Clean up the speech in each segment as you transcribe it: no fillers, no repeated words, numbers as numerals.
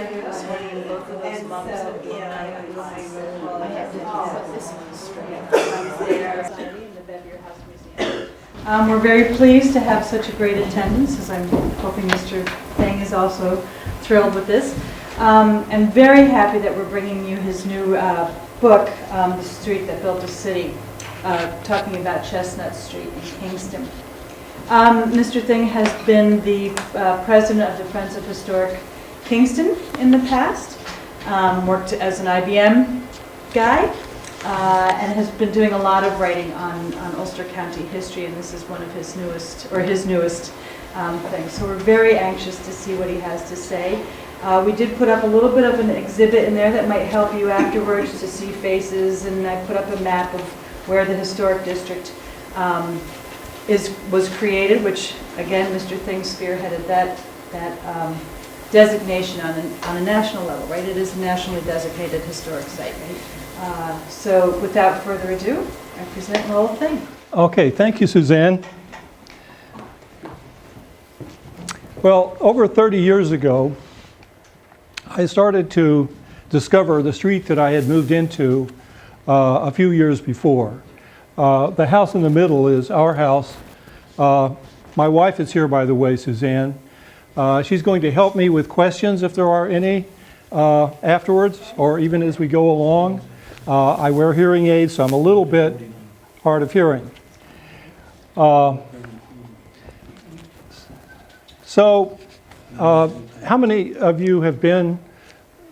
got here this morning and both of those mums had blown out of the eyes. I have to put this one straight. In the Bevier House Museum. We're very pleased to have such a great attendance, as I'm hoping Mr. Thing is also thrilled with this. And very happy that we're bringing you his new book, The Street That Built a City, talking about Chestnut Street in Kingston. Mr. Thing has been the president of the Friends of Historic Kingston in the past, worked as an IBM guy, and has been doing a lot of writing on Ulster County history, and this is one of his newest things. So we're very anxious to see what he has to say. We did put up a little bit of an exhibit in there that might help you afterwards to see faces, and I put up a map of where the historic district was created, which again Mr. Thing spearheaded that designation on a national level, right? It is a nationally designated historic site, right? So without further ado, I present Lowell Thing. Okay, thank you, Suzanne. Well, over 30 years ago, I started to discover the street that I had moved into a few years before. The house in the middle is our house. My wife is here, by the way, Suzanne. She's going to help me with questions if there are any afterwards, or even as we go along. I wear hearing aids, so I'm a little bit hard of hearing. So, how many of you have been,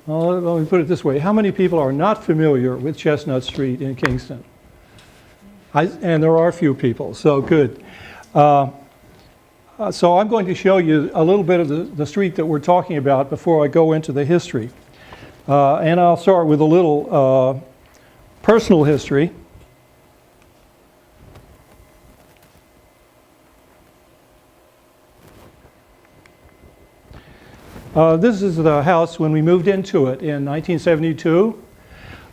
let me put it this way, how many people are not familiar with Chestnut Street in Kingston? And there are a few people, so good. So I'm going to show you a little bit of the street that we're talking about before I go into the history. And I'll start with a little personal history. This is the house when we moved into it in 1972.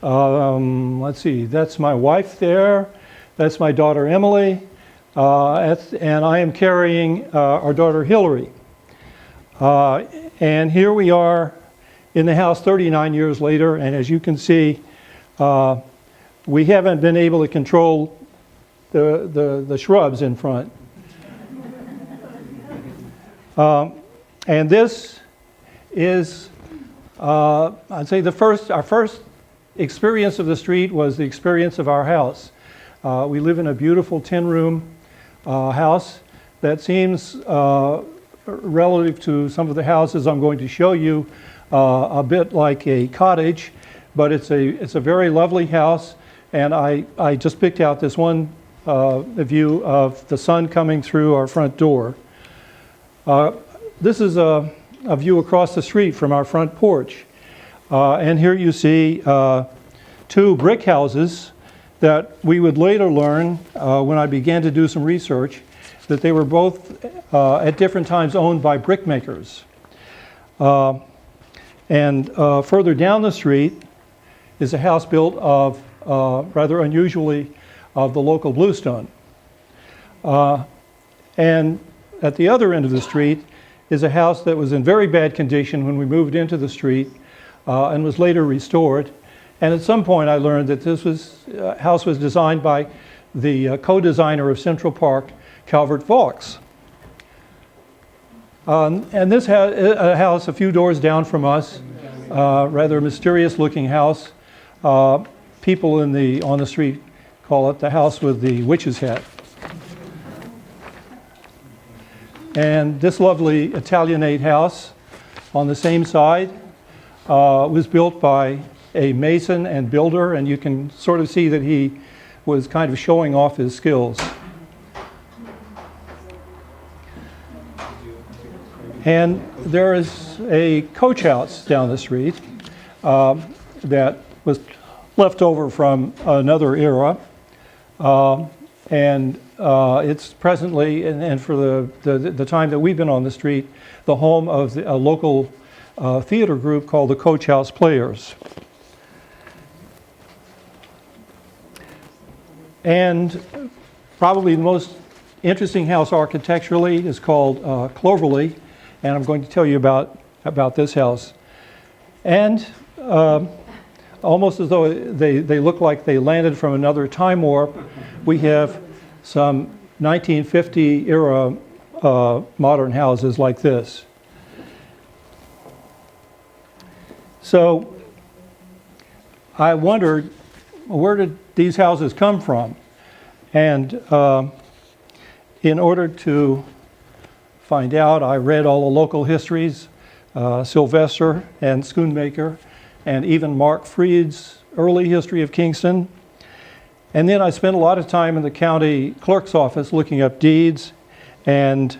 Let's see, that's my wife there. That's my daughter Emily. And I am carrying our daughter Hillary. And here we are in the house 39 years later, and as you can see, we haven't been able to control the shrubs in front. And this is, I'd say our first experience of the street was the experience of our house. We live in a beautiful 10-room house that seems, relative to some of the houses I'm going to show you, a bit like a cottage, but it's a very lovely house, and I just picked out this one view of the sun coming through our front door. This is a view across the street from our front porch, and here you see two brick houses that we would later learn when I began to do some research that they were both at different times owned by brick makers. And further down the street is a house built of, rather unusually, of the local bluestone. And at the other end of the street is a house that was in very bad condition when we moved into the street and was later restored. And at some point I learned that this house was designed by the co-designer of Central Park, Calvert Vaux. And this house a few doors down from us, rather mysterious looking house. People on the street call it the house with the witch's hat. And this lovely Italianate house on the same side was built by a mason and builder, and you can sort of see that he was kind of showing off his skills. And there is a coach house down the street that was left over from another era, and it's presently, and for the time that we've been on the street, the home of a local theater group called the Coach House Players. And probably the most interesting house architecturally is called Cloverley, and I'm going to tell you about this house. And almost as though they look like they landed from another time warp, we have some 1950 era modern houses like this. So I wondered, where did these houses come from? And in order to find out, I read all the local histories, Sylvester and Schoonmaker, and even Mark Freed's early history of Kingston. And then I spent a lot of time in the county clerk's office looking up deeds and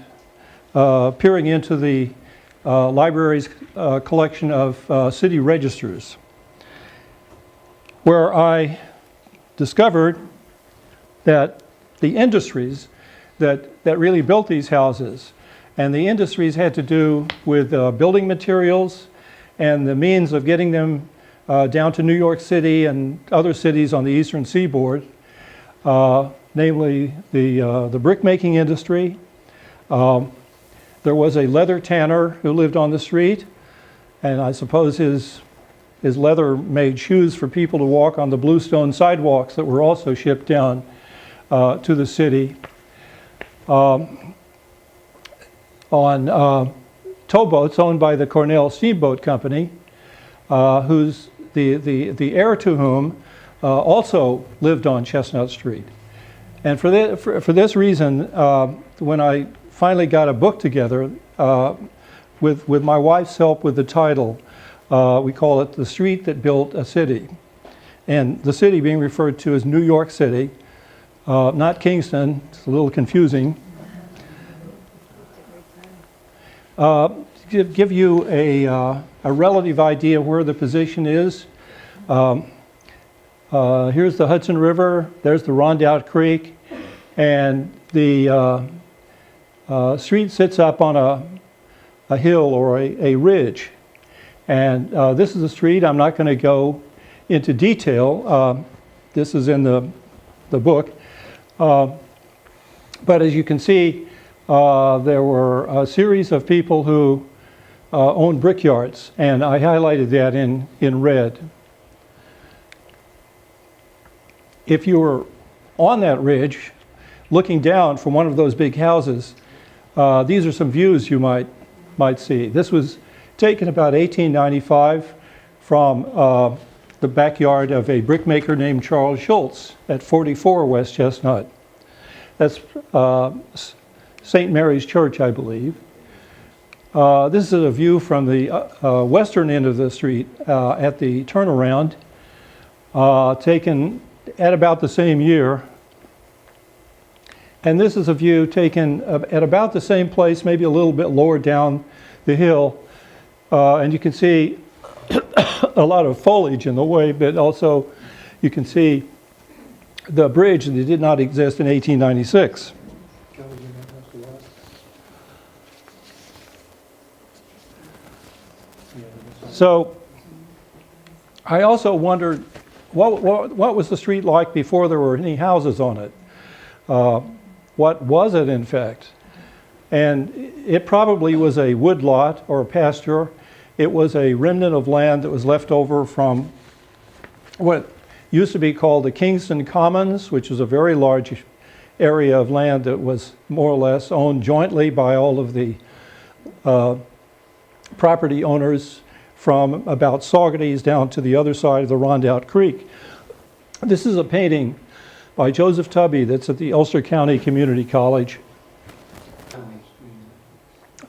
peering into the library's collection of city registers, where I discovered that the industries that really built these houses, and the industries had to do with building materials and the means of getting them down to New York City and other cities on the eastern seaboard, namely the brick-making industry. There was a leather tanner who lived on the street, and I suppose his leather made shoes for people to walk on the bluestone sidewalks that were also shipped down to the city. On towboats owned by the Cornell Steamboat Company, who's the heir to whom also lived on Chestnut Street. And for this reason, when I finally got a book together with my wife's help with the title, we call it The Street That Built a City. And the city being referred to as New York City, not Kingston. It's a little confusing. Give you a relative idea of where the position is. Here's the Hudson River, there's the Rondout Creek, and the street sits up on a hill or a ridge. And this is the street. I'm not going to go into detail. This is in the book. But as you can see, there were a series of people who owned brickyards, and I highlighted that in red. If you were on that ridge, looking down from one of those big houses, these are some views you might see. This was taken about 1895 from the backyard of a brickmaker named Charles Schultz at 44 West Chestnut. That's St. Mary's Church, I believe. This is a view from the western end of the street at the turnaround, taken at about the same year. And this is a view taken at about the same place, maybe a little bit lower down the hill. And you can see a lot of foliage in the way, but also you can see the bridge that did not exist in 1896. So I also wondered, what was the street like before there were any houses on it? What was it, in fact? And it probably was a woodlot or a pasture. It was a remnant of land that was left over from what used to be called the Kingston Commons, which was a very large area of land that was more or less owned jointly by all of the property owners from about Saugerties down to the other side of the Rondout Creek. This is a painting by Joseph Tubby that's at the Ulster County Community College.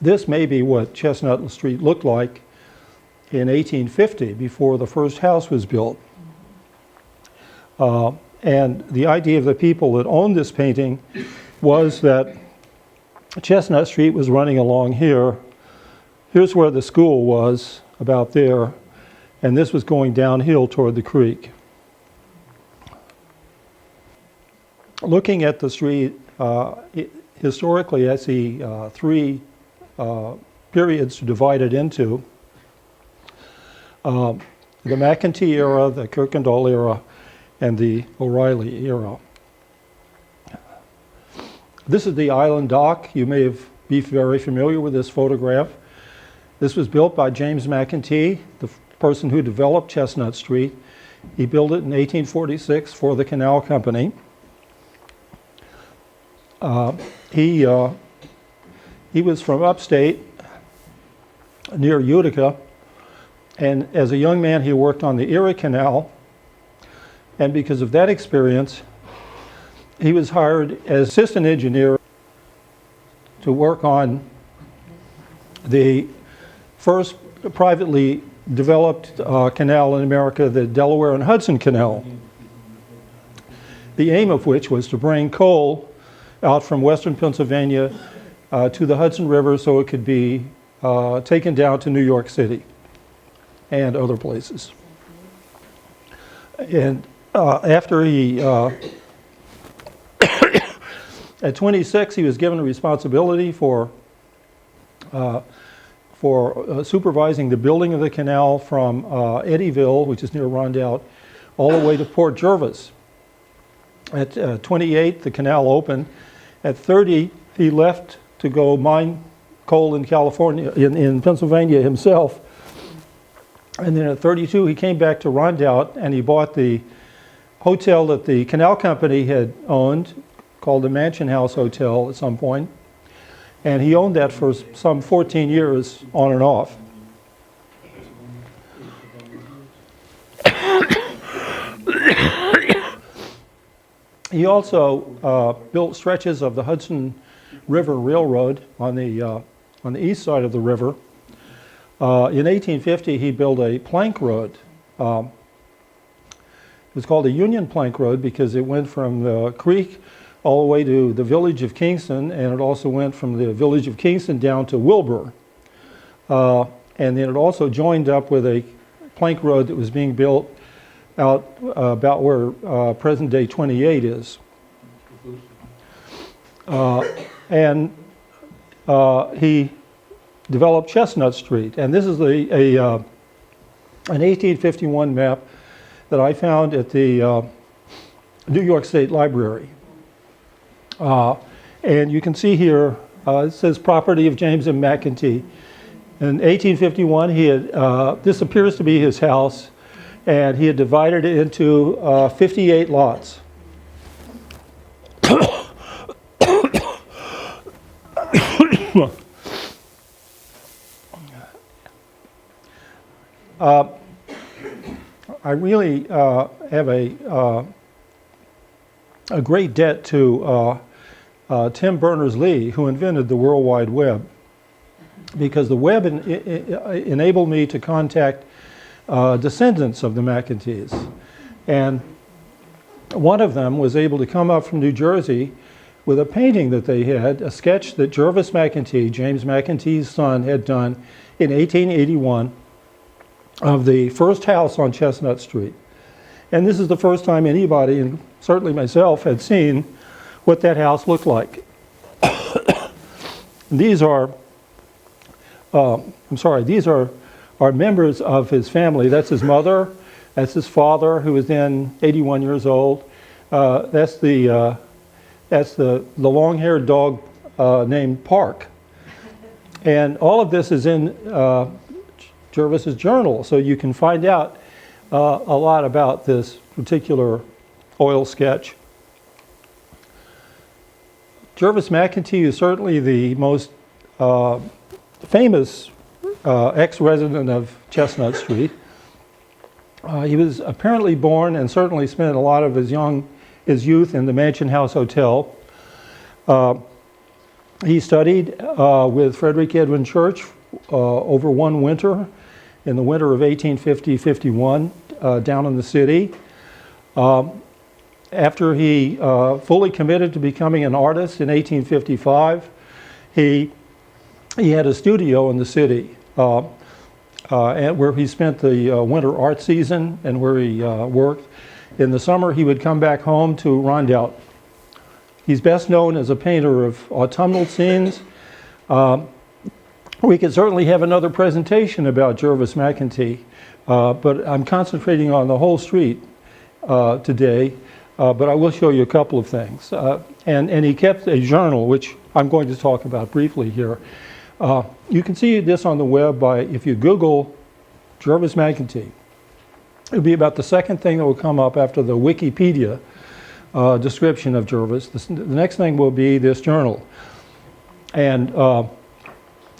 This may be what Chestnut Street looked like in 1850, before the first house was built. And the idea of the people that owned this painting was that Chestnut Street was running along here. Here's where the school was, about there, and this was going downhill toward the creek. Looking at the street, historically I see three periods to divide it into. The McEntee era, the Kirkendall era, and the O'Reilly era. This is the island dock. You may be very familiar with this photograph. This was built by James McEntee, person who developed Chestnut Street. He built it in 1846 for the Canal Company. He was from upstate near Utica, and as a young man he worked on the Erie Canal, and because of that experience he was hired as assistant engineer to work on the first privately developed canal in America, the Delaware and Hudson Canal, the aim of which was to bring coal out from western Pennsylvania to the Hudson River so it could be taken down to New York City and other places. And after he, at 26, he was given a responsibility for supervising the building of the canal from Eddyville, which is near Rondout, all the way to Port Jervis. At 28, the canal opened. At 30, he left to go mine coal in California, in Pennsylvania himself. And then at 32, he came back to Rondout and he bought the hotel that the Canal Company had owned, called the Mansion House Hotel at some point. And he owned that for some 14 years on and off. He also built stretches of the Hudson River Railroad on the east side of the river. In 1850, he built a plank road. It was called a Union Plank Road because it went from the creek all the way to the village of Kingston, and it also went from the village of Kingston down to Wilbur. And then it also joined up with a plank road that was being built out about where present-day 28 is. And he developed Chestnut Street. And this is an 1851 map that I found at the New York State Library. And you can see here, it says property of James M. McEntee. In 1851, he had, this appears to be his house, and he had divided it into 58 lots. I really have a great debt to Tim Berners-Lee, who invented the World Wide Web, because the web enabled me to contact descendants of the McEntees. And one of them was able to come up from New Jersey with a painting that they had, a sketch that Jervis McEntee, James McEntee's son, had done in 1881 of the first house on Chestnut Street. And this is the first time anybody, and certainly myself, had seen what that house looked like. These are, these are members of his family. That's his mother, that's his father, who was then 81 years old. That's the long-haired dog named Park. And all of this is in Jervis's journal, so you can find out a lot about this particular oil sketch. Jervis McEntee is certainly the most famous ex-resident of Chestnut Street. He was apparently born and certainly spent a lot of his youth in the Mansion House Hotel. He studied with Frederick Edwin Church over one winter, in the winter of 1850-51, down in the city. After he fully committed to becoming an artist in 1855, he had a studio in the city where he spent the winter art season and where he worked. In the summer, he would come back home to Rondout. He's best known as a painter of autumnal scenes. We could certainly have another presentation about Jervis McEntee, but I'm concentrating on the whole street today, but I will show you a couple of things. And he kept a journal, which I'm going to talk about briefly here. You can see this on the web by, if you Google Jervis McEntee. It would be about the second thing that will come up after the Wikipedia description of Jervis. The next thing will be this journal. And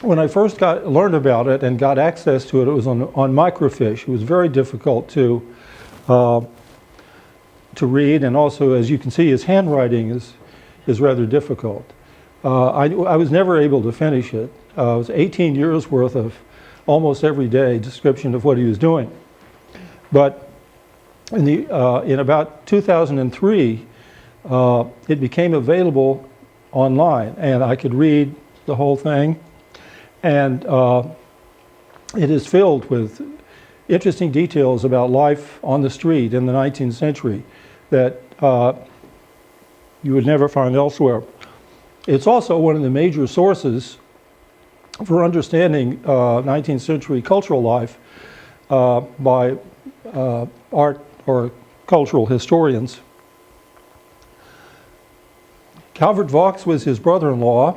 when I first learned about it and got access to it, it was on microfiche. It was very difficult to read, and also, as you can see, his handwriting is rather difficult. I was never able to finish it. It was 18 years worth of almost every day description of what he was doing. But in about 2003, it became available online, and I could read the whole thing. And it is filled with interesting details about life on the street in the 19th century that you would never find elsewhere. It's also one of the major sources for understanding 19th century cultural life by art or cultural historians. Calvert Vaux was his brother-in-law.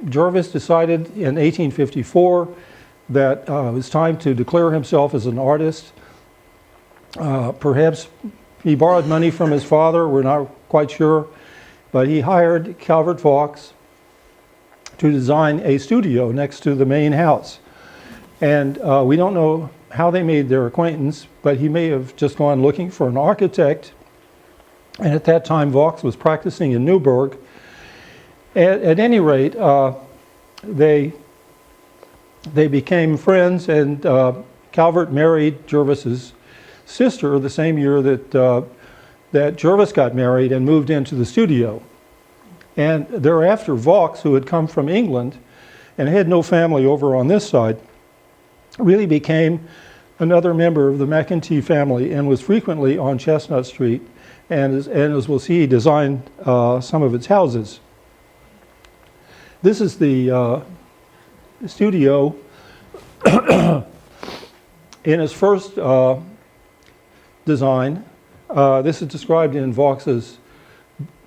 Jervis decided in 1854 that it was time to declare himself as an artist. Perhaps he borrowed money from his father, we're not quite sure, but he hired Calvert Vaux to design a studio next to the main house. And we don't know how they made their acquaintance, but he may have just gone looking for an architect. And at that time, Vaux was practicing in Newburgh. At any rate, they became friends, and Calvert married Jervis's sister the same year that Jervis got married and moved into the studio. And thereafter, Vaux, who had come from England and had no family over on this side, really became another member of the McEntee family and was frequently on Chestnut Street, and as we'll see, he designed some of its houses. This is the studio in his first design. This is described in Vaux's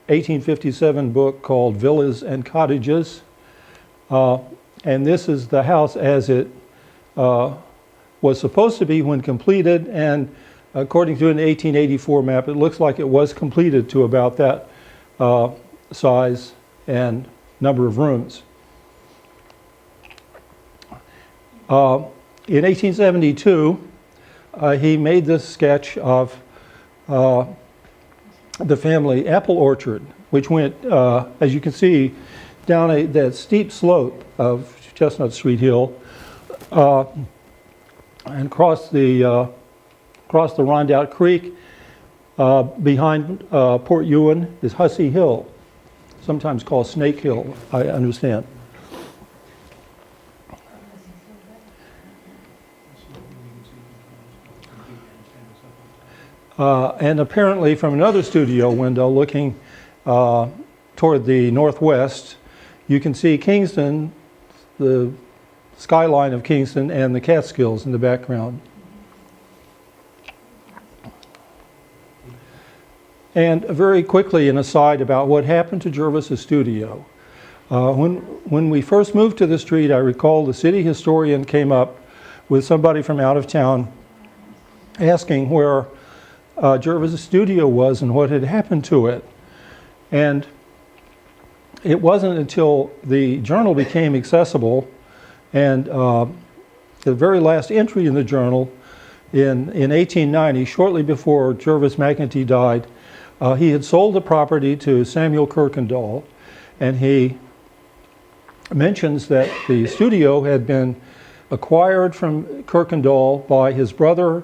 1857 book called Villas and Cottages. And this is the house as it was supposed to be when completed, and according to an 1884 map, it looks like it was completed to about that size and number of rooms. In 1872, he made this sketch of the family apple orchard, which went, as you can see, down that steep slope of Chestnut Street Hill, and crossed the Rondout Creek. Behind Port Ewan is Hussey Hill, sometimes called Snake Hill, I understand. And apparently from another studio window looking toward the northwest, you can see Kingston, the skyline of Kingston, and the Catskills in the background. And very quickly, an aside about what happened to Jervis's studio. When we first moved to the street, I recall the city historian came up with somebody from out of town asking where Jervis's studio was and what had happened to it. And it wasn't until the journal became accessible, and the very last entry in the journal in 1890, shortly before Jervis McEntee died, he had sold the property to Samuel Kirkendall, and he mentions that the studio had been acquired from Kirkendall by his brother,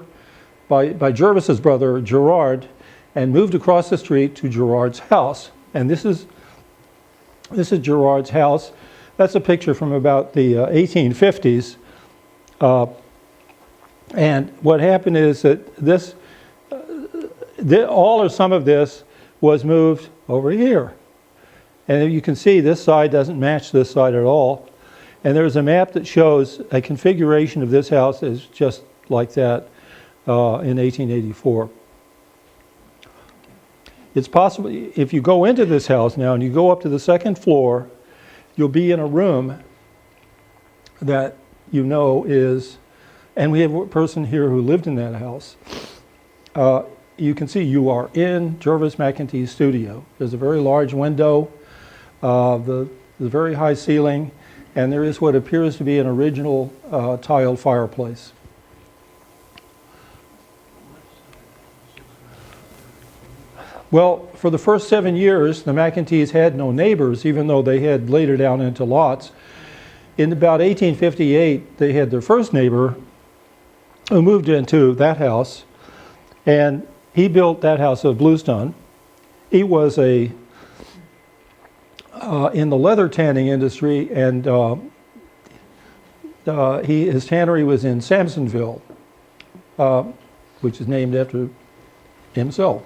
by Jervis's brother Gerard, and moved across the street to Gerard's house. And this is Gerard's house. That's a picture from about the 1850s. And what happened is that this, all or some of this was moved over here. And you can see this side doesn't match this side at all. And there's a map that shows a configuration of this house is just like that in 1884. It's possible, if you go into this house now and you go up to the second floor, you'll be in a room that you know is, and we have a person here who lived in that house. You can see you are in Jervis McEntee's studio. There's a very large window, the very high ceiling, and there is what appears to be an original tiled fireplace. Well, for the first 7 years, the McEntees had no neighbors, even though they had laid it out into lots. In about 1858, they had their first neighbor who moved into that house, and he built that house of bluestone. He was in the leather tanning industry, and his tannery was in Samsonville, which is named after himself.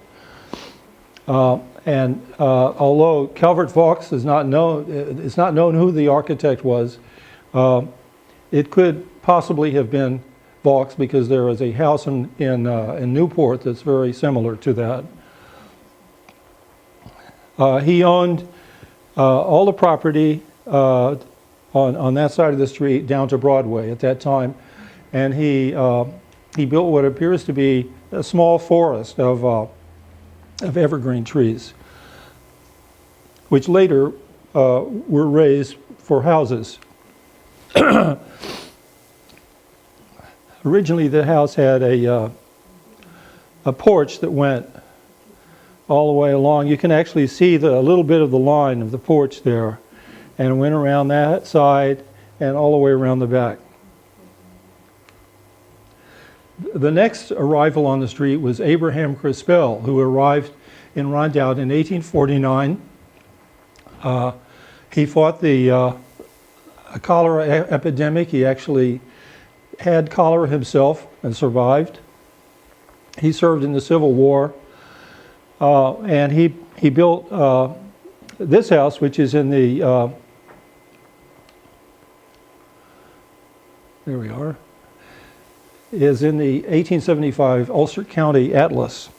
Although Calvert Vaux is not known, it's not known who the architect was. It could possibly have been Vaux because there is a house in Newport that's very similar to that. He owned all the property on that side of the street down to Broadway at that time, and he built what appears to be a small forest of evergreen trees, which later were raised for houses. Originally, the house had a porch that went all the way along. You can actually see a little bit of the line of the porch there, and went around that side and all the way around the back. The next arrival on the street was Abraham Crispell, who arrived in Rondout in 1849. He fought the cholera epidemic. He actually had cholera himself and survived. He served in the Civil War, and he built this house, which is in the there we are, is in the 1875 Ulster County Atlas.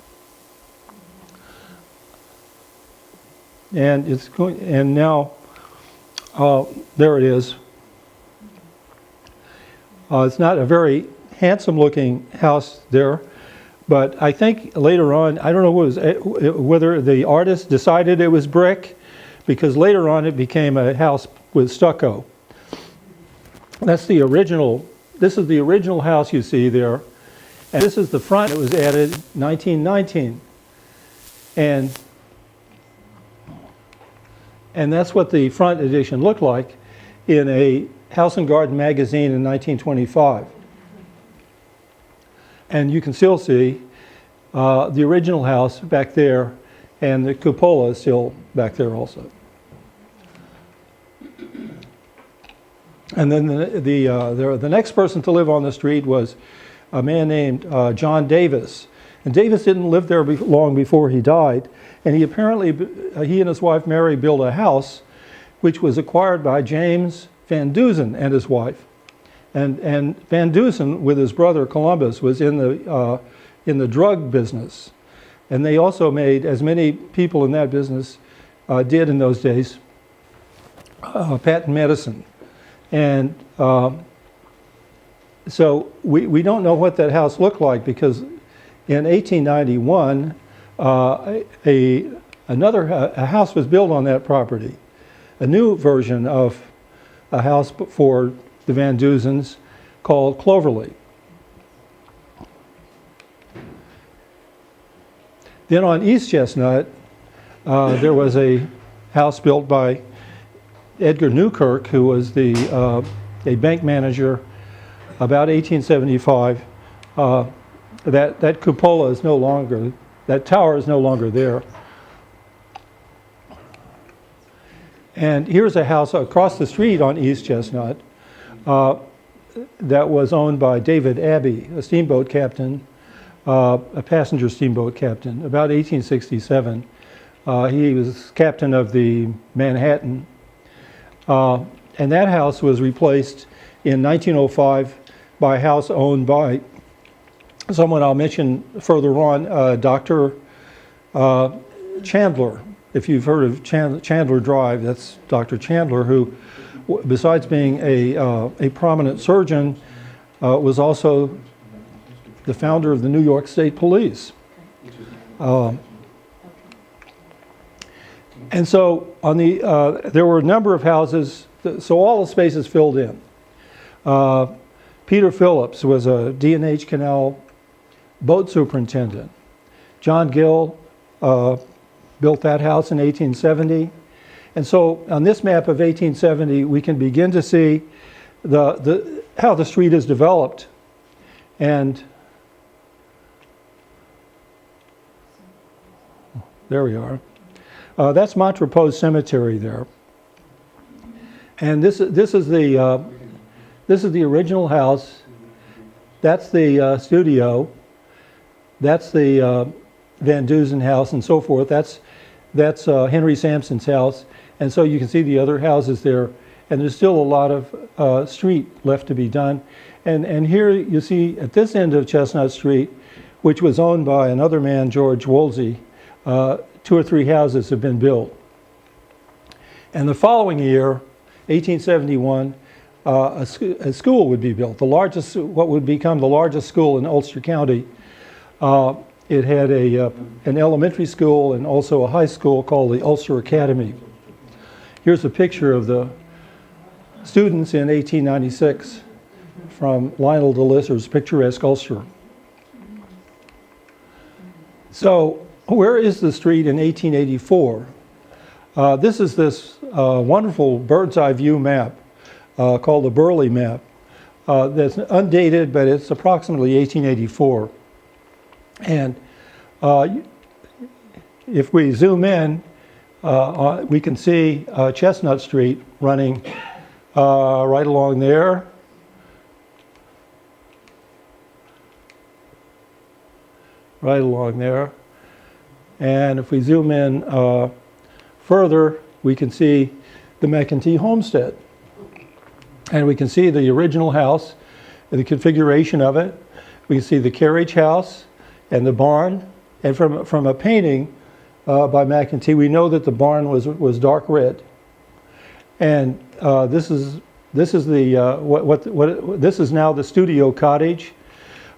And it's going, and now there it is. It's not a very handsome looking house there, but I think later on, I don't know whether the artist decided it was brick, because later on it became a house with stucco. That's the original. This is the original house you see there, and this is the front. It was added 1919, and that's what the front edition looked like in a House and Garden magazine in 1925. And you can still see the original house back there, and the cupola is still back there also. And then the next person to live on the street was a man named John Davis. And Davis didn't live there long before he died. And he and his wife Mary built a house which was acquired by James Van Dusen and his wife. And Van Dusen, with his brother Columbus, was in the drug business. And they also made, as many people in that business did in those days, patent medicine. And so we don't know what that house looked like, because in 1891, a house was built on that property, a new version of a house for the Van Dusens called Cloverly. Then on East Chestnut, there was a house built by Edgar Newkirk, who was a bank manager about 1875. That cupola is no longer, that tower is no longer there. And here's a house across the street on East Chestnut that was owned by David Abbey, a steamboat captain, a passenger steamboat captain, about 1867. He was captain of the Manhattan. And that house was replaced in 1905 by a house owned by someone I'll mention further on, Dr. Chandler. If you've heard of Chandler Drive, that's Dr. Chandler, who besides being a prominent surgeon, was also the founder of the New York State Police. And so on there were a number of houses, so all the spaces filled in. Peter Phillips was a D&H Canal boat superintendent. John Gill built that house in 1870. And so on this map of 1870, we can begin to see how the street is developed. And there we are. That's Montrepose Cemetery there. And this is the original house. That's the studio. That's the Van Dusen house and so forth. That's Henry Sampson's house. And so you can see the other houses there. And there's still a lot of street left to be done. And here you see at this end of Chestnut Street, which was owned by another man, George Woolsey, 2 or 3 houses have been built. And the following year, 1871, a school would be built, what would become the largest school in Ulster County. It had an elementary school and also a high school called the Ulster Academy. Here's a picture of the students in 1896 from Lionel de Lisser's picturesque Ulster. So where is the street in 1884? This is this wonderful bird's eye view map called the Burley map. That's undated, but it's approximately 1884. And if we zoom in, we can see Chestnut Street running right along there. Right along there. And if we zoom in further, we can see the McEntee homestead. And we can see the original house, the configuration of it. We can see the carriage house and the barn. And from a painting by McEntee, we know that the barn was dark red. And this is the this is now the studio cottage.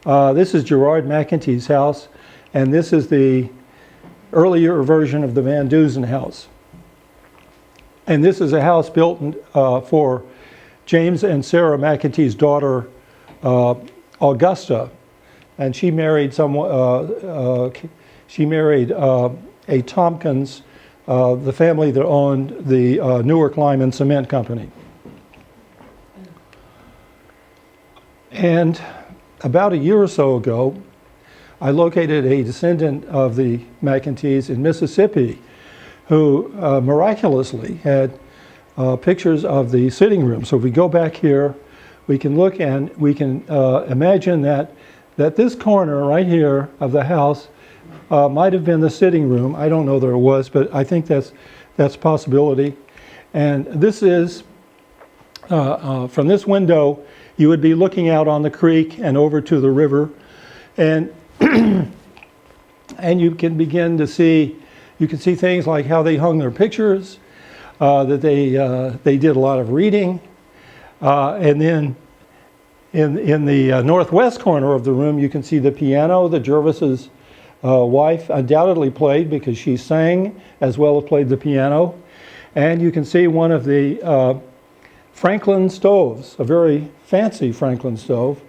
This is Gerard McEntee's house, and this is the earlier version of the Van Dusen house. And this is a house built for James and Sarah McEntee's daughter, Augusta, and she married a Tompkins, the family that owned the Newark Lime and Cement Company. And about a year or so ago, I located a descendant of the McEntees in Mississippi who miraculously had pictures of the sitting room. So if we go back here, we can look and we can imagine that this corner right here of the house might have been the sitting room. I don't know that it was, but I think that's a possibility. And this is, from this window, you would be looking out on the creek and over to the river. And and you can begin to see, you can see things like how they hung their pictures, that they did a lot of reading. And then in the northwest corner of the room, you can see the piano that Jervis's wife undoubtedly played because she sang as well as played the piano. And you can see one of the Franklin stoves, a very fancy Franklin stove.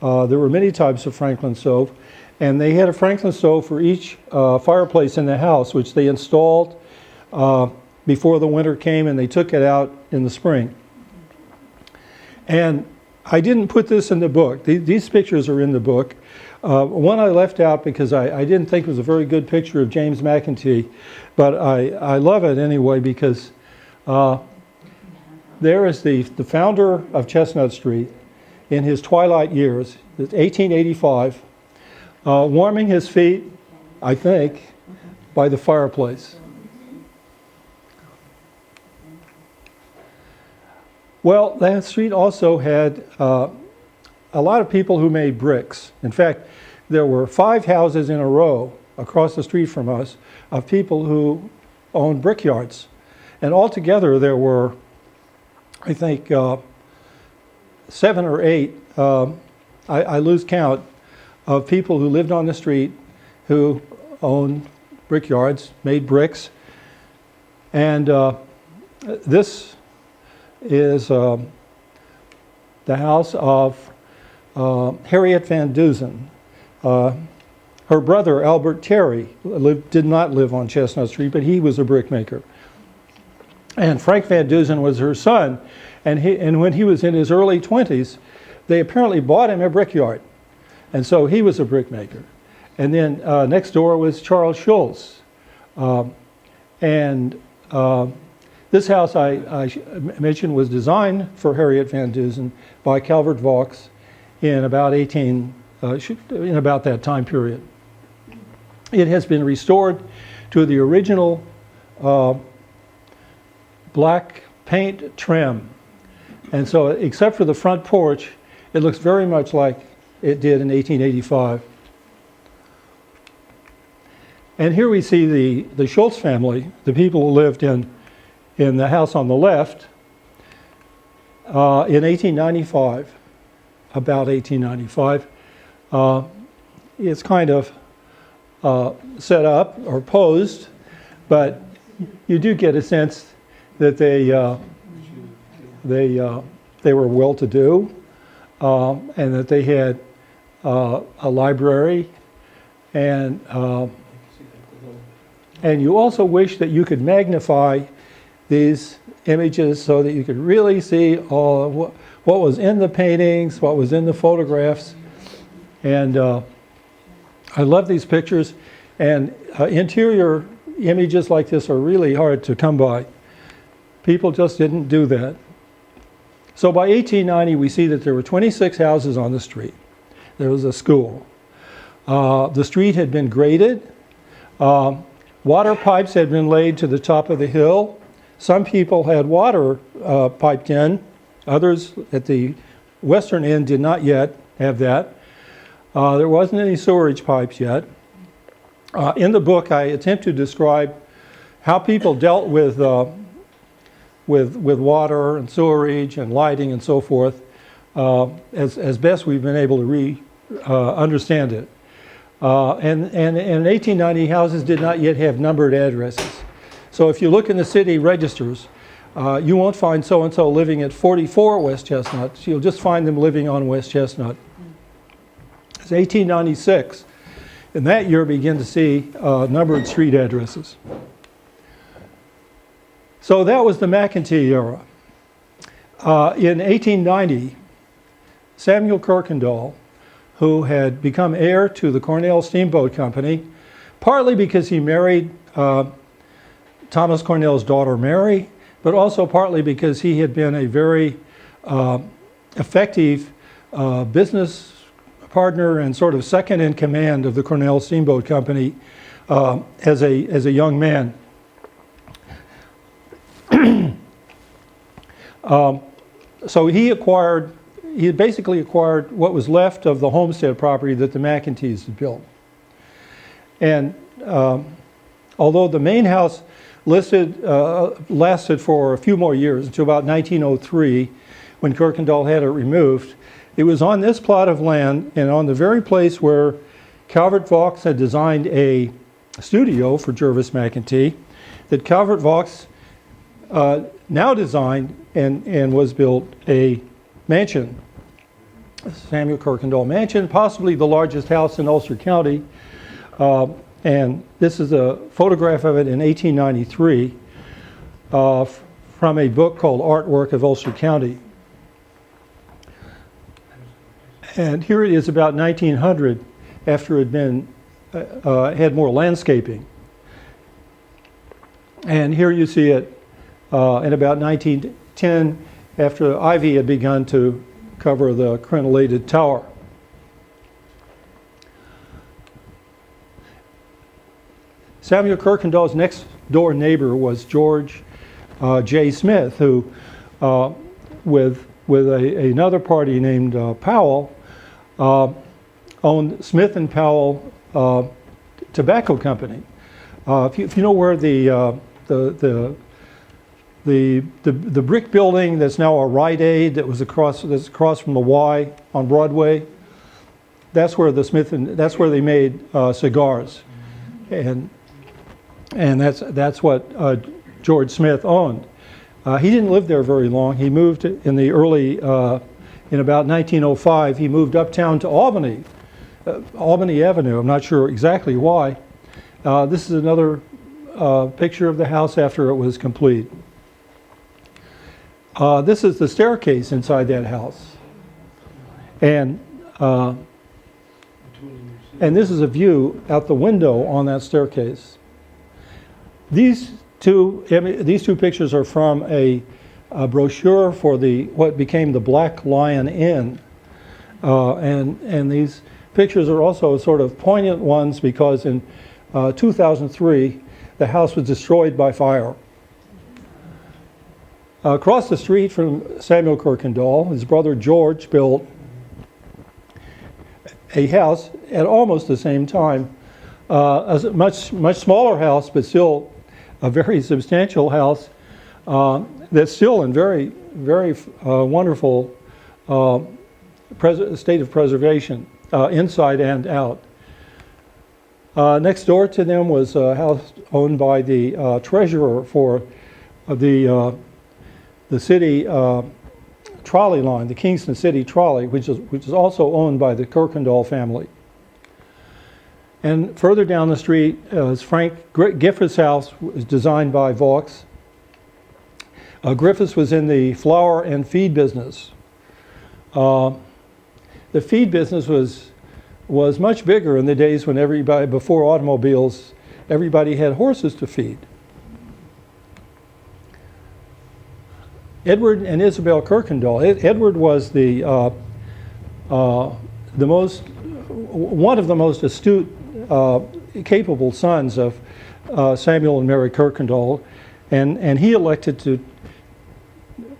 There were many types of Franklin stove, and they had a Franklin stove for each fireplace in the house, which they installed before the winter came, and they took it out in the spring. And I didn't put this in the book. These pictures are in the book. One I left out because I didn't think it was a very good picture of James McEntee, but I love it anyway because there is the founder of Chestnut Street in his twilight years, 1885, warming his feet, I think, by the fireplace. Well, that street also had a lot of people who made bricks. In fact, there were 5 houses in a row across the street from us of people who owned brickyards. And altogether there were I think, 7 or 8, I lose count, of people who lived on the street who owned brickyards, made bricks. And this is the house of Harriet Van Dusen. Her brother, Albert Terry, did not live on Chestnut Street, but he was a brickmaker. And Frank Van Dusen was her son. And when he was in his early 20s, they apparently bought him a brickyard. And so he was a brickmaker. And then next door was Charles Schultz. This house I mentioned was designed for Harriet Van Dusen by Calvert Vaux in about that time period. It has been restored to the original black paint trim. And so, except for the front porch, it looks very much like it did in 1885. And here we see the Schultz family, the people who lived in the house on the left, in 1895, about 1895. It's kind of set up or posed, but you do get a sense that they were well-to-do, and that they had a library, and you also wish that you could magnify these images so that you could really see all of what was in the paintings, what was in the photographs. And I love these pictures, and interior images like this are really hard to come by. People just didn't do that. So by 1890, we see that there were 26 houses on the street. There was a school. The street had been graded. Water pipes had been laid to the top of the hill. Some people had water piped in. Others at the western end did not yet have that. There wasn't any sewerage pipes yet. In the book, I attempt to describe how people dealt with water and sewerage and lighting and so forth, as best we've been able to understand it. And in 1890, houses did not yet have numbered addresses. So if you look in the city registers, you won't find so-and-so living at 44 West Chestnut. You'll just find them living on West Chestnut. It's 1896. In that year, we begin to see numbered street addresses. So that was the McEntee era. In 1890, Samuel Kirkendall, who had become heir to the Cornell Steamboat Company, partly because he married Thomas Cornell's daughter Mary, but also partly because he had been a very effective business partner and sort of second in command of the Cornell Steamboat Company as a young man. So he had basically acquired what was left of the homestead property that the McEntees had built. And although the main house lasted for a few more years, until about 1903, when Kirkendall had it removed, it was on this plot of land and on the very place where Calvert Vaux had designed a studio for Jervis McEntee that Calvert Vaux now designed and was built a mansion, Samuel Kirkendall Mansion, possibly the largest house in Ulster County. And this is a photograph of it in 1893 from a book called Artwork of Ulster County. And here it is about 1900, after it had more landscaping. And here you see it in about 1910, after ivy had begun to cover the crenellated tower. Samuel Kirkendall's next door neighbor was George J. Smith, who, with another party named Powell, owned Smith and Powell Tobacco Company. If you know where the the brick building that's now a Rite Aid that's across from the Y on Broadway. That's where that's where they made cigars, and that's what George Smith owned. He didn't live there very long. He moved in the early in about 1905. He moved uptown to Albany, Albany Avenue. I'm not sure exactly why. This is another picture of the house after it was complete. This is the staircase inside that house, and this is a view out the window on that staircase. These two pictures are from a brochure for what became the Black Lion Inn, and these pictures are also sort of poignant ones because in 2003 the house was destroyed by fire. Across the street from Samuel Kirkendall, his brother George built a house at almost the same time, a much smaller house, but still a very substantial house that's still in very wonderful state of preservation, inside and out. Next door to them was a house owned by the treasurer for the city trolley line, the Kingston City Trolley, which is also owned by the Kirkendall family. And further down the street is Frank Griffith's house, was designed by Vaux. Griffiths was in the flour and feed business. The feed business was much bigger in the days when before automobiles, everybody had horses to feed. Edward and Isabel Kirkendall. Edward was one of the most astute, capable sons of Samuel and Mary Kirkendall, and he elected to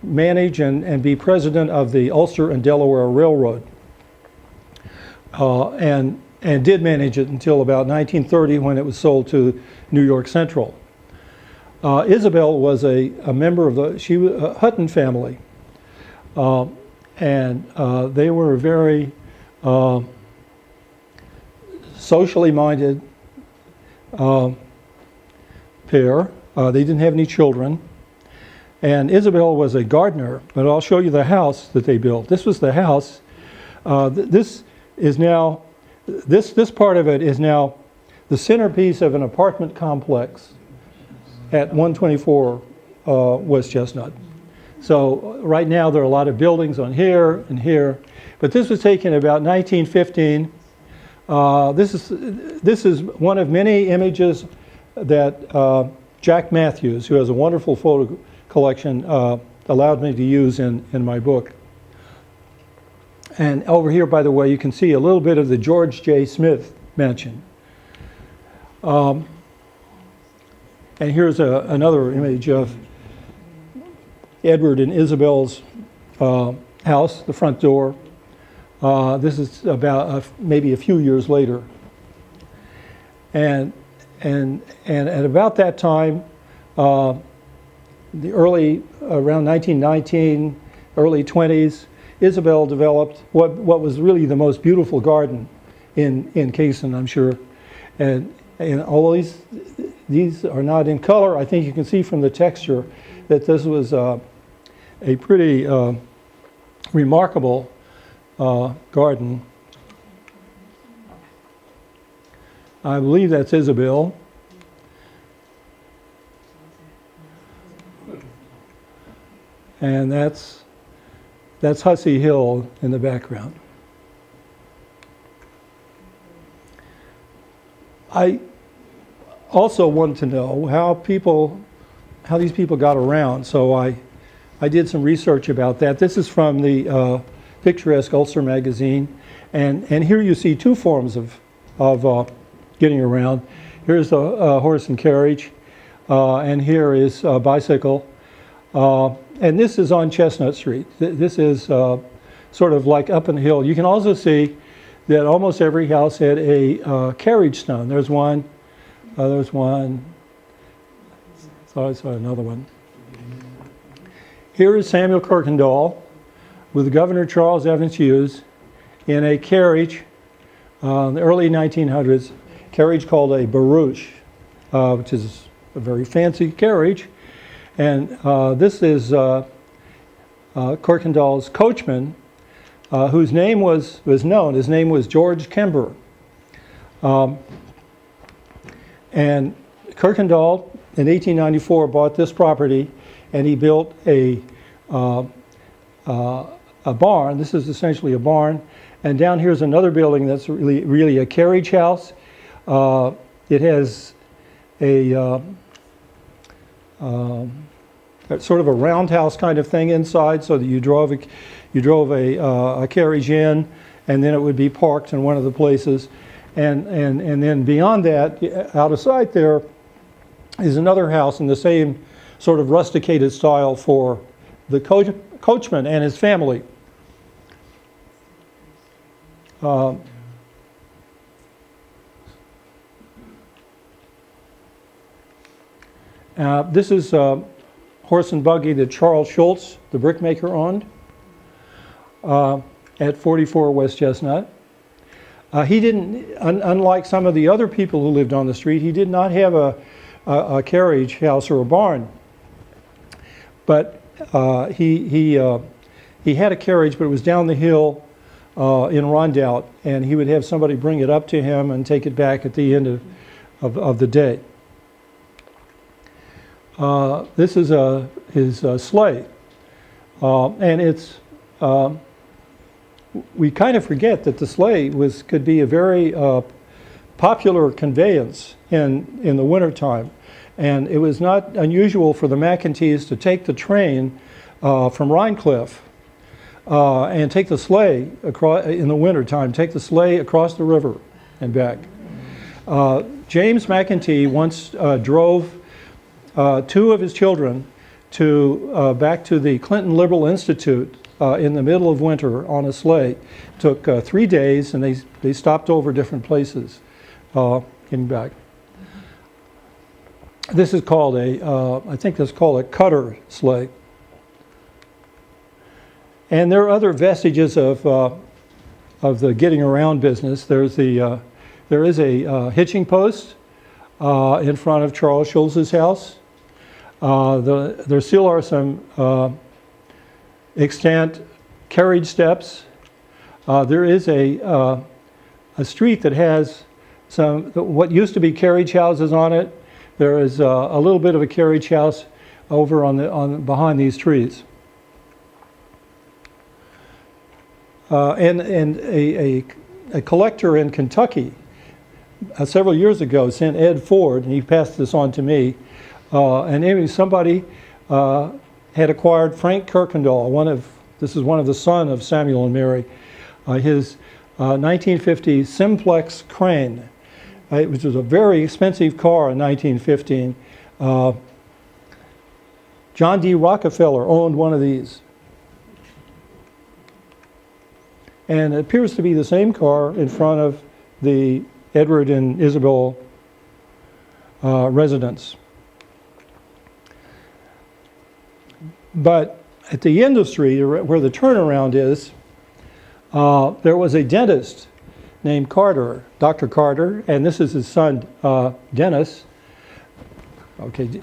manage and be president of the Ulster and Delaware Railroad, and did manage it until about 1930 when it was sold to New York Central. Isabel was a member of the Hutton family, and they were a very socially minded pair. They didn't have any children, and Isabel was a gardener. But I'll show you the house that they built. This was the house. This part of it is now the centerpiece of an apartment complex at 124 West Chestnut. So right now there are a lot of buildings on here and here, but this was taken about 1915. This is one of many images that Jack Matthews, who has a wonderful photo collection, allowed me to use in my book. And over here, by the way, you can see a little bit of the George J. Smith mansion. And here's another image of Edward and Isabel's house, the front door. This is about maybe a few years later. And at about that time, around 1919, early 20s, Isabel developed what was really the most beautiful garden in Kingston, I'm sure. And although these are not in color, I think you can see from the texture that this was a pretty remarkable garden. I believe that's Isabel. And that's Hussey Hill in the background. I also wanted to know how these people got around, so I did some research about that. This is from the Picturesque Ulster magazine, and here you see two forms of getting around. Here's a horse and carriage, and here is a bicycle, and this is on Chestnut Street. This is sort of like up in the hill. You can also see that almost every house had a carriage stone. There's one. There's one. So I saw another one. Here is Samuel Kirkendall with Governor Charles Evans Hughes in a carriage, in the early 1900s, carriage called a barouche, which is a very fancy carriage. And this is Kirkendall's coachman, whose name was known. His name was George Kember. And Kirkendall, in 1894, bought this property, and he built a barn. This is essentially a barn. And down here's another building that's really a carriage house. It has a sort of a roundhouse kind of thing inside, so that you drove a carriage in, and then it would be parked in one of the places. And then beyond that, out of sight there, is another house in the same sort of rusticated style for the coachman and his family. This is a horse and buggy that Charles Schultz, the brickmaker, owned at 44 West Chestnut. He didn't, unlike some of the other people who lived on the street, he did not have a carriage house or a barn. But he had a carriage, but it was down the hill in Rondout, and he would have somebody bring it up to him and take it back at the end of the day. This is his sleigh, and it's we kind of forget that the sleigh could be a very popular conveyance in the wintertime. And it was not unusual for the McEntees to take the train from Rhinecliff and take the sleigh across in the wintertime, take the sleigh across the river and back. James McEntee once drove two of his children back to the Clinton Liberal Institute in the middle of winter on a sleigh. It took 3 days, and they stopped over different places getting back. This is called I think that's called a cutter sleigh. And there are other vestiges of the getting around business. There is a hitching post in front of Charles Schultz's house. There still are some extant carriage steps. There is a street that has what used to be carriage houses on it. There is a little bit of a carriage house over behind these trees. And a collector in Kentucky several years ago sent Ed Ford, and he passed this on to me, and maybe somebody had acquired Frank Kirkendall, this is one of the sons of Samuel and Mary, his 1950 Simplex crane, which was a very expensive car in 1915. John D. Rockefeller owned one of these. And it appears to be the same car in front of the Edward and Isabel residence. But at the end of the street, where the turnaround is, there was a dentist named Carter, Dr. Carter, and this is his son, Dennis. Okay,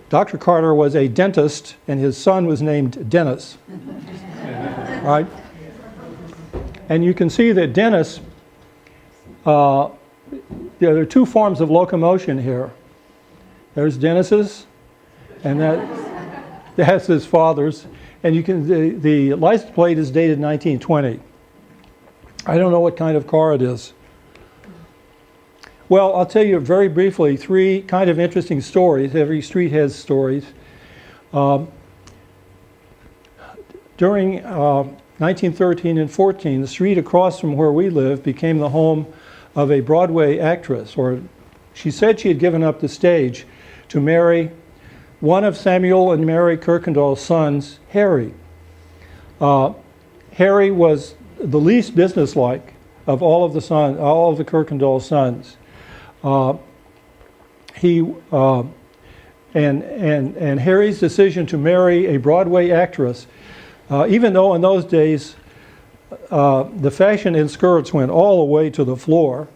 Dr. Carter was a dentist, and his son was named Dennis. Right? And you can see that Dennis, there are two forms of locomotion here. There's Dennis's, and that's his father's. And you can the license plate is dated 1920. I don't know what kind of car it is. Well, I'll tell you very briefly 3 kind of interesting stories. Every street has stories. During 1913 and 14, the street across from where we live became the home of a Broadway actress, or she said she had given up the stage to marry one of Samuel and Mary Kirkendall's sons, Harry. Harry was the least businesslike of all of the Kirkendall sons. and Harry's decision to marry a Broadway actress, even though in those days the fashion in skirts went all the way to the floor,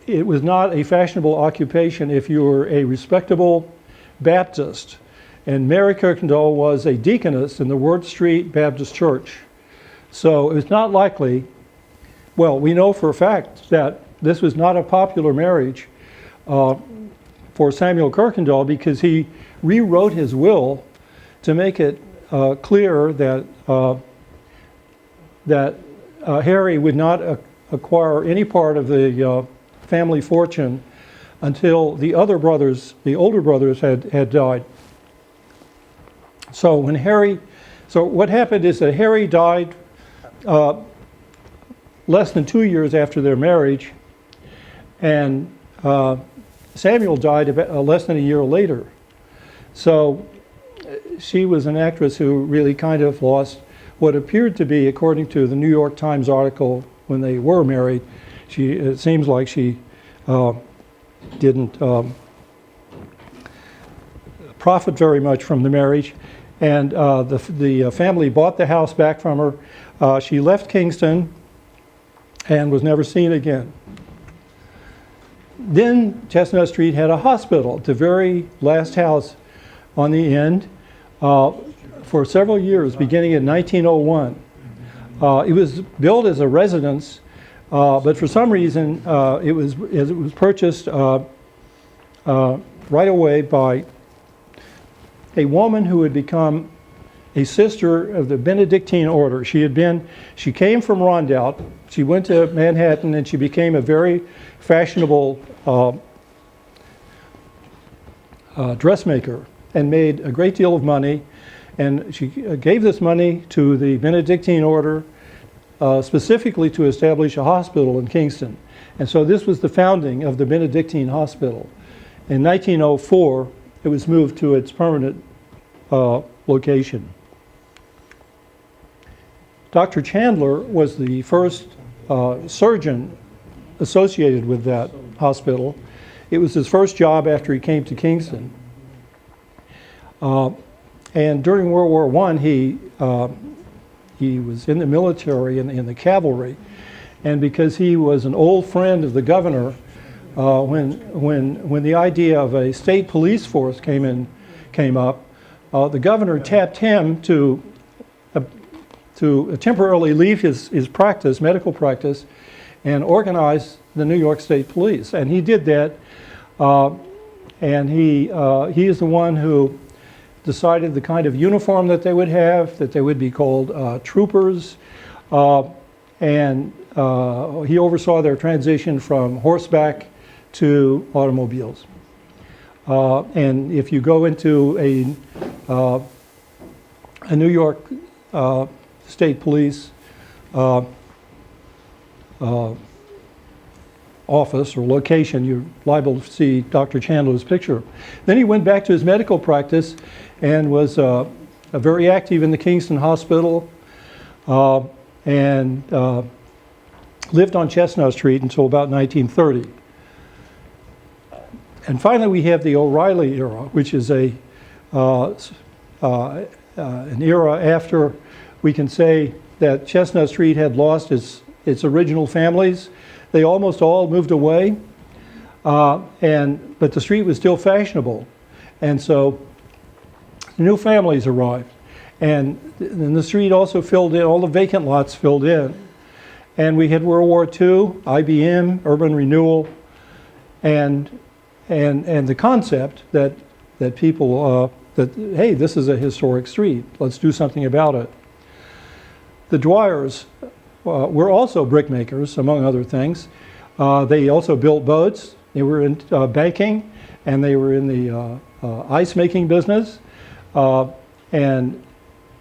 it was not a fashionable occupation if you were a respectable Baptist. And Mary Kirkendall was a deaconess in the Word Street Baptist Church. So it was not likely, well, we know for a fact that this was not a popular marriage for Samuel Kirkendall, because he rewrote his will to make it clear that Harry would not acquire any part of the family fortune until the other brothers, the older brothers, had died. So what happened is that Harry died less than 2 years after their marriage, and Samuel died less than a year later. So she was an actress who really kind of lost what appeared to be, according to the New York Times article when they were married, it seems like she didn't profit very much from the marriage. And the family bought the house back from her. She left Kingston and was never seen again. Then Chestnut Street had a hospital, the very last house on the end, for several years, beginning in 1901. It was built as a residence, but for some reason it was purchased right away by a woman who had become a sister of the Benedictine order. She came from Rondout. She went to Manhattan and she became a very fashionable dressmaker and made a great deal of money. And she gave this money to the Benedictine order specifically to establish a hospital in Kingston. And so this was the founding of the Benedictine Hospital. In 1904, it was moved to its permanent location. Dr. Chandler was the first surgeon associated with that hospital. It was his first job after he came to Kingston. And during World War I, he was in the military, in the cavalry. And because he was an old friend of the governor, when the idea of a state police force came up, the governor tapped him to temporarily leave his practice, medical practice, and organize the New York State Police. And he did that, and he is the one who decided the kind of uniform that they would have, that they would be called troopers, and he oversaw their transition from horseback to automobiles. And if you go into a New York State Police office or location, you're liable to see Dr. Chandler's picture. Then he went back to his medical practice and was very active in the Kingston Hospital and lived on Chestnut Street until about 1930. And finally, we have the O'Reilly era, which is an era after we can say that Chestnut Street had lost its original families. They almost all moved away, but the street was still fashionable. And so new families arrived. And the street also filled in, all the vacant lots filled in. And we had World War II, IBM, urban renewal, and the concept that people, hey, this is a historic street, let's do something about it. The Dwyers were also brick makers, among other things. They also built boats. They were in banking, and they were in the ice making business. And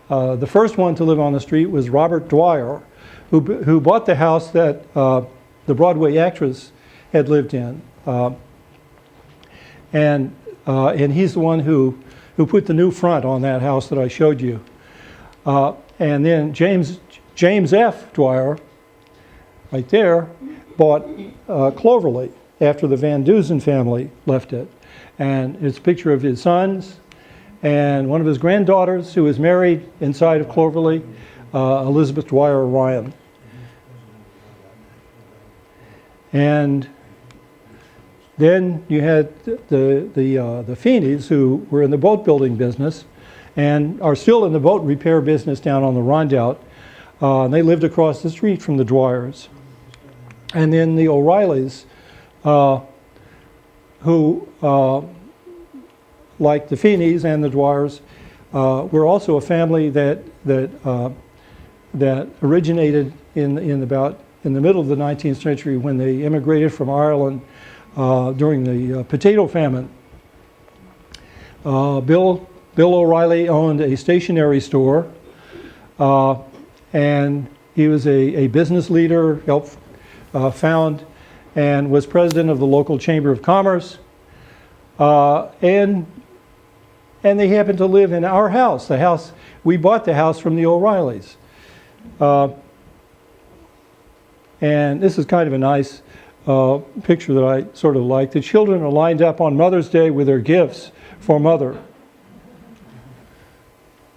the first one to live on the street was Robert Dwyer, who bought the house that the Broadway actress had lived in. And he's the one who put the new front on that house that I showed you. And then James F. Dwyer, right there, bought Cloverleigh after the Van Dusen family left it. And it's a picture of his sons and one of his granddaughters who is married inside of Cloverly, Elizabeth Dwyer Ryan. And then you had the Feeneys, who were in the boat building business and are still in the boat repair business down on the Rondout. They lived across the street from the Dwyers. And then the O'Reillys, who, like the Feeneys and the Dwyers, were also a family that originated in the middle of the 19th century when they immigrated from Ireland during the potato famine. Bill O'Reilly owned a stationery store, and he was a business leader, helped found and was president of the local Chamber of Commerce. And they happened to live in our house. We bought the house from the O'Reillys. And this is kind of a nice picture that I sort of like. The children are lined up on Mother's Day with their gifts for Mother.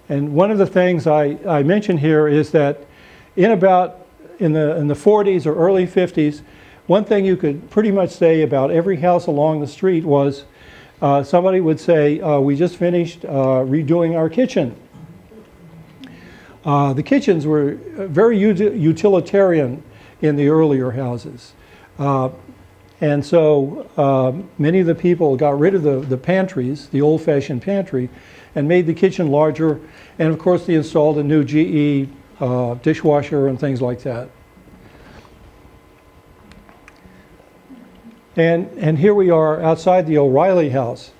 And one of the things I mention here is that in the 40s or early 50s, one thing you could pretty much say about every house along the street was somebody would say, we just finished redoing our kitchen. The kitchens were very utilitarian in the earlier houses. And so many of the people got rid of the pantries, the old-fashioned pantry, and made the kitchen larger. And of course, they installed a new GE dishwasher and things like that. And here we are outside the O'Reilly house.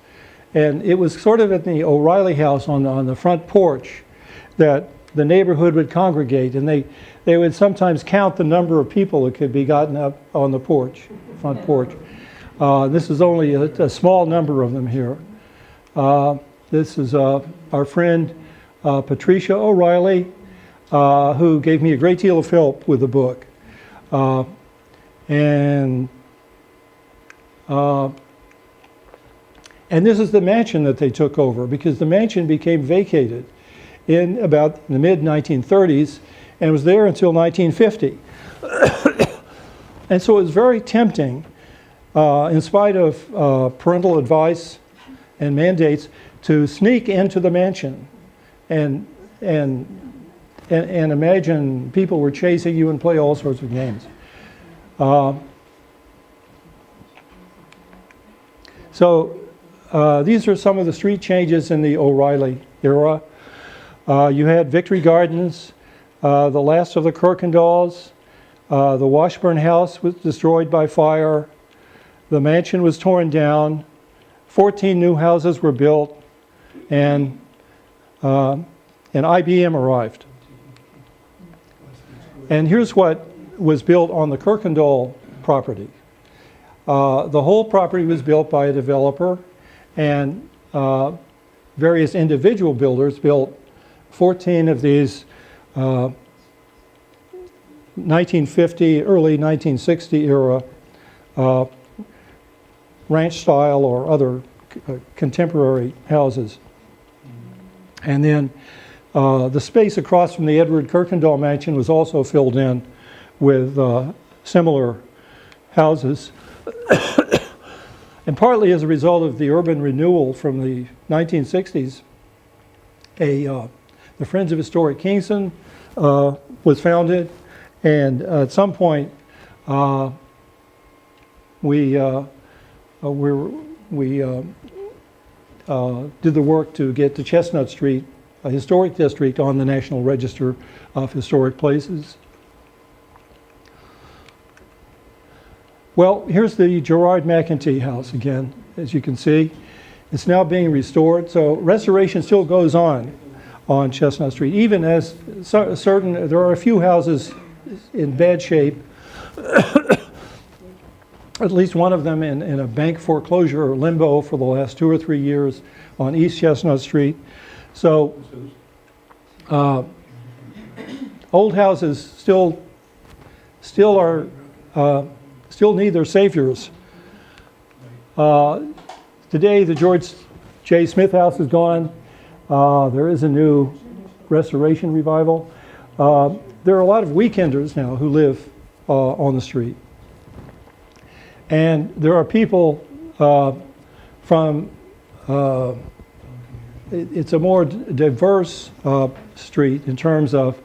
And it was sort of at the O'Reilly house on the front porch that the neighborhood would congregate, and they would sometimes count the number of people that could be gotten up on the porch, front porch. This is only a small number of them here. This is our friend Patricia O'Reilly, who gave me a great deal of help with the book. And this is the mansion that they took over, because the mansion became vacated in about the mid-1930s and was there until 1950. And so it was very tempting, in spite of parental advice and mandates, to sneak into the mansion and imagine people were chasing you and play all sorts of games. So these are some of the street changes in the O'Reilly era. You had Victory Gardens, the last of the Kirkendalls. The Washburn house was destroyed by fire. The mansion was torn down. 14 new houses were built, and IBM arrived. And here's what was built on the Kirkendall property. The whole property was built by a developer, and various individual builders built 14 of these 1950, early 1960 era ranch style or other contemporary houses. And then the space across from the Edward Kirkendall mansion was also filled in with similar houses. And partly as a result of the urban renewal from the 1960s, the Friends of Historic Kingston was founded, and at some point we did the work to get to Chestnut Street, a historic district, on the National Register of Historic Places. Well, here's the Gerard McEntee house again, as you can see. It's now being restored, so restoration still goes on Chestnut Street, even as there are a few houses in bad shape, at least one of them in a bank foreclosure or limbo for the last 2 or 3 years on East Chestnut Street. So old houses still need their saviors. Today, the George J. Smith House is gone. There is a new restoration revival. There are a lot of weekenders now who live on the street. And there are people from, it's a more diverse street in terms of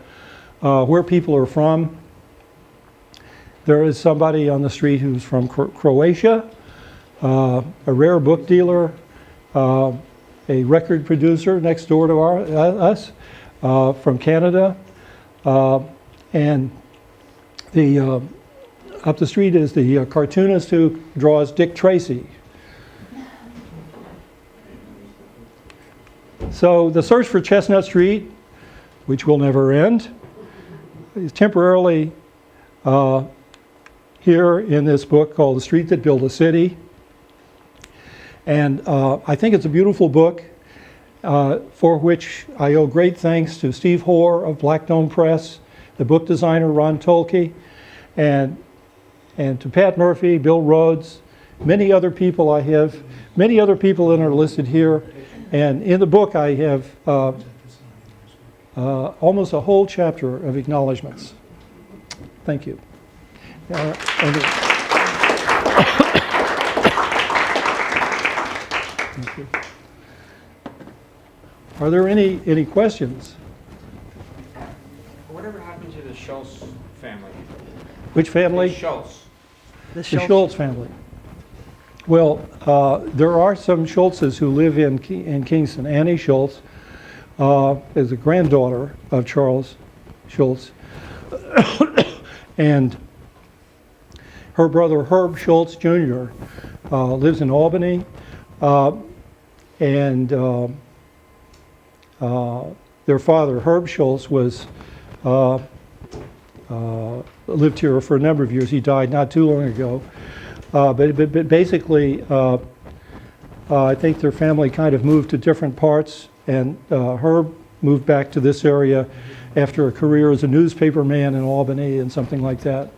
where people are from. There is somebody on the street who's from Croatia, a rare book dealer, a record producer next door to us from Canada, and up the street is the cartoonist who draws Dick Tracy. So the search for Chestnut Street, which will never end, is temporarily here in this book called The Street That Built a City. And I think it's a beautiful book for which I owe great thanks to Steve Hoare of Black Dome Press, the book designer Ron Tolke, and to Pat Murphy, Bill Rhodes, many other people many other people that are listed here. And in the book I have almost a whole chapter of acknowledgments. Thank you. Thank you. Are there any questions? Whatever happened to the Schultz family? Which family? The Schultz. The Schultz family. Well, there are some Schultzes who live in Kingston. Annie Schultz is a granddaughter of Charles Schultz. And her brother Herb Schultz Jr. Lives in Albany. And their father, Herb Schultz, lived here for a number of years. He died not too long ago. But basically, I think their family kind of moved to different parts, and Herb moved back to this area after a career as a newspaper man in Albany and something like that.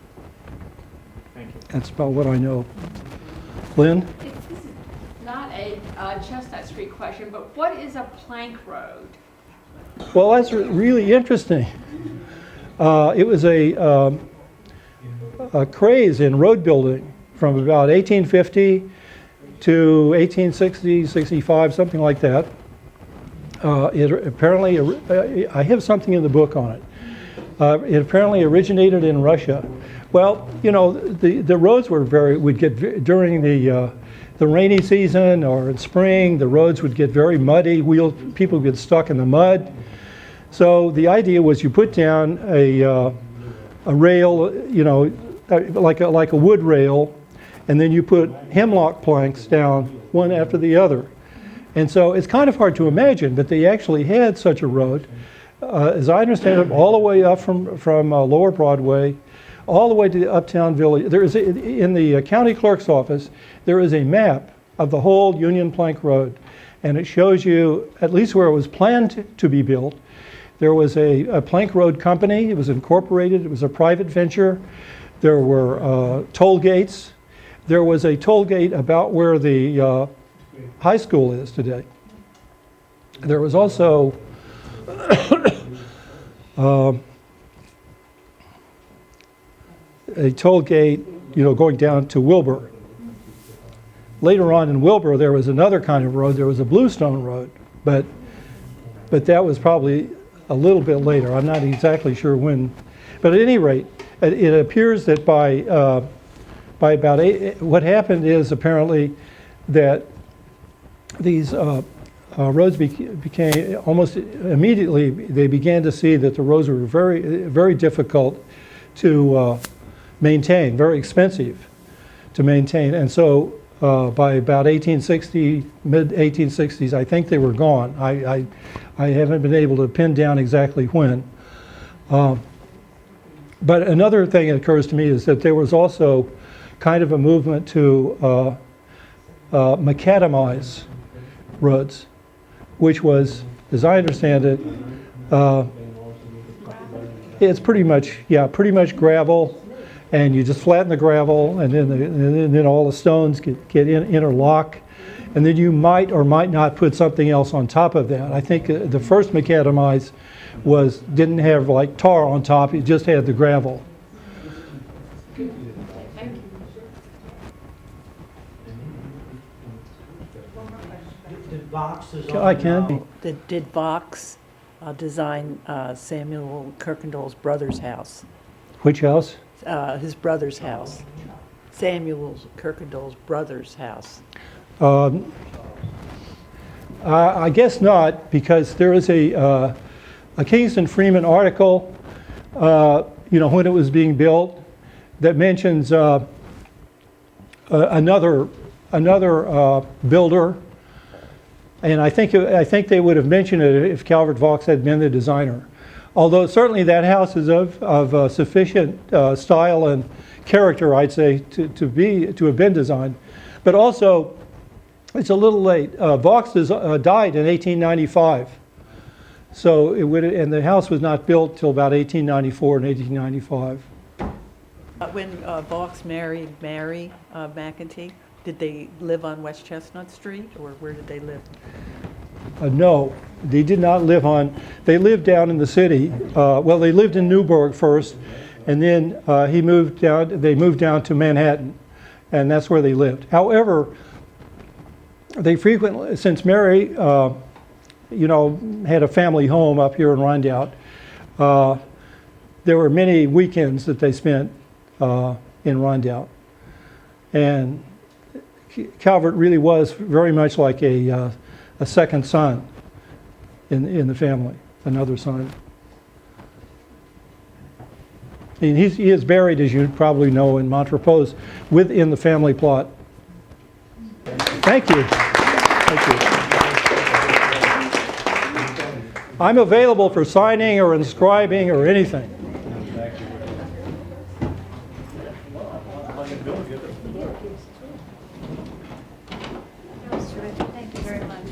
Thank you. That's about what I know. Lynn? This is not a Chestnut Street question, but what is a plank road? Well, that's really interesting. It was a craze in road building from about 1850 to 1860, 65, something like that. It apparently, I have something in the book on it. It apparently originated in Russia. Well, you know, the roads were during the rainy season or in spring, the roads would get very muddy. People would get stuck in the mud. So the idea was you put down a rail, you know, like a wood rail, and then you put hemlock planks down one after the other. And so it's kind of hard to imagine, but they actually had such a road, as I understand it, all the way up from Lower Broadway, all the way to the Uptown Village. There is in the county clerk's office, there is a map of the whole Union Plank Road, and it shows you at least where it was planned to be built. There was a plank road company. It was incorporated. It was a private venture. There were toll gates. There was a toll gate about where the high school is today. There was also a toll gate, you know, going down to Wilbur. Later on in Wilbur, there was another kind of road. There was a Bluestone Road, but that was probably a little bit later. I'm not exactly sure when, but at any rate, it appears that by about what happened is apparently that these roads became almost immediately, they began to see that the roads were very, very difficult to maintain, very expensive to maintain. And so by about 1860, mid-1860s, I think they were gone. I haven't been able to pin down exactly when. But another thing that occurs to me is that there was also kind of a movement to macadamize roads, which was, as I understand it, it's pretty much gravel, and you just flatten the gravel, and then all the stones get interlock, and then you might or might not put something else on top of that. I think the first macadamized didn't have like tar on top, it just had the gravel. Did Vox I can. Did Vox design Samuel Kirkendall's brother's house? Which house? His brother's house. Samuel Kirkendall's brother's house. I guess not, because there is a Kingston Freeman article, when it was being built, that mentions another builder, and I think they would have mentioned it if Calvert Vaux had been the designer. Although certainly that house is of sufficient style and character, I'd say, to have been designed. But also, it's a little late. Vaux died in 1895, so and the house was not built till about 1894 and 1895. When Vaux married Mary McEntee, did they live on West Chestnut Street, or where did they live? No, they did not live they lived down in the city. Well, they lived in Newburgh first, and then they moved down to Manhattan, and that's where they lived. However, they frequently, since Mary, had a family home up here in Rondout, there were many weekends that they spent in Rondout. And Calvert really was very much like a second son in the family, another son. And he is buried, as you probably know, in Montrepose within the family plot. Thank you. Thank you. I'm available for signing or inscribing or anything. That was terrific. Thank you very much.